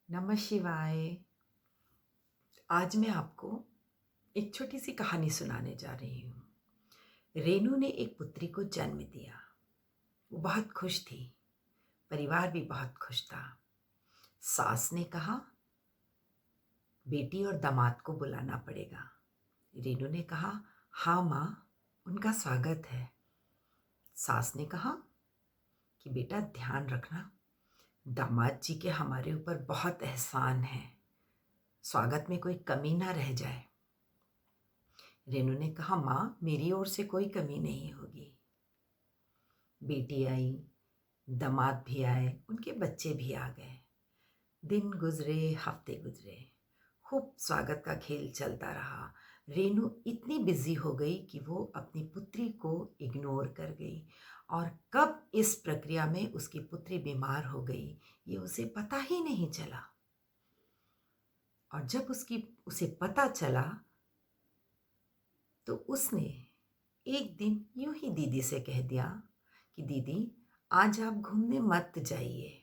नमः शिवाय। आज मैं आपको एक छोटी सी कहानी सुनाने जा रही हूँ। रेनू ने एक पुत्री को जन्म दिया। वो बहुत खुश थी। परिवार भी बहुत खुश था। सास ने कहा, बेटी और दामाद को बुलाना पड़ेगा। रेनू ने कहा, हाँ माँ, उनका स्वागत है। सास ने कहा कि बेटा ध्यान रखना, दामाद जी के हमारे ऊपर बहुत एहसान है, स्वागत में कोई कमी ना रह जाए। रेनू ने कहा, माँ मेरी ओर से कोई कमी नहीं होगी। बेटी आई, दामाद भी आए, उनके बच्चे भी आ गए। दिन गुजरे, हफ्ते गुजरे, खूब स्वागत का खेल चलता रहा। रेनू इतनी बिजी हो गई कि वो अपनी पुत्री को इग्नोर कर गई और कब इस प्रक्रिया में उसकी पुत्री बीमार हो गई ये उसे पता ही नहीं चला। और जब उसे पता चला तो उसने एक दिन यूं ही दीदी से कह दिया कि दीदी आज आप घूमने मत जाइए,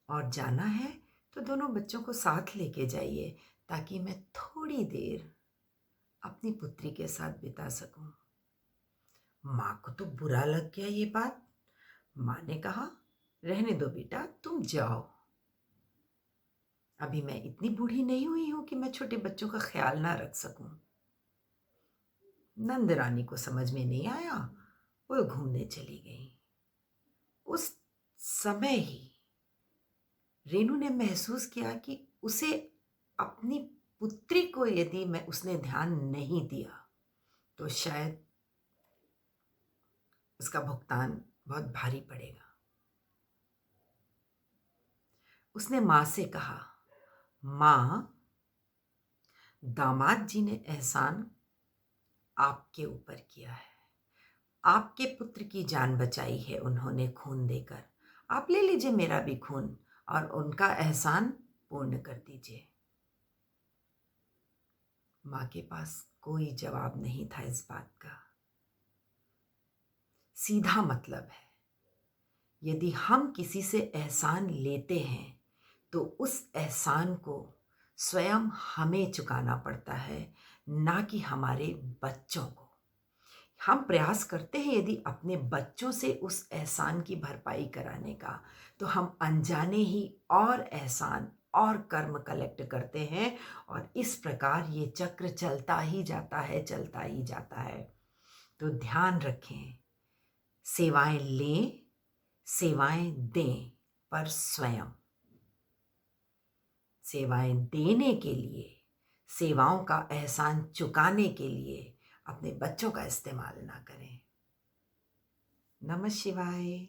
और जाना है तो दोनों बच्चों को साथ लेके जाइए ताकि मैं थोड़ी देर अपनी पुत्री के साथ बिता सकूं। माँ को तो बुरा लग गया ये बात। माँ ने कहा, रहने दो बेटा, तुम जाओ। अभी मैं इतनी बूढ़ी नहीं हुई हूं कि मैं छोटे बच्चों का ख्याल ना रख सकूं। नंद रानी को समझ में नहीं आया, वो घूमने चली गई। उस समय ही रेनू ने महसूस किया कि उसे अपनी पुत्री को यदि उसने ध्यान नहीं दिया तो शायद उसका भुगतान बहुत भारी पड़ेगा। उसने माँ से कहा, माँ, दामाद जी ने एहसान आपके ऊपर किया है। आपके पुत्र की जान बचाई है उन्होंने खून देकर। आप ले लीजिए मेरा भी खून और उनका एहसान पूर्ण कर दीजिए। माँ के पास कोई जवाब नहीं था इस बात का। सीधा मतलब है, यदि हम किसी से एहसान लेते हैं तो उस एहसान को स्वयं हमें चुकाना पड़ता है, ना कि हमारे बच्चों को। हम प्रयास करते हैं यदि अपने बच्चों से उस एहसान की भरपाई कराने का, तो हम अनजाने ही और एहसान और कर्म कलेक्ट करते हैं और इस प्रकार ये चक्र चलता ही जाता है, चलता ही जाता है। तो ध्यान रखें, सेवाएं लें, सेवाएं दें, पर स्वयं सेवाएं देने के लिए, सेवाओं का एहसान चुकाने के लिए अपने बच्चों का इस्तेमाल ना करें। नमः शिवाय।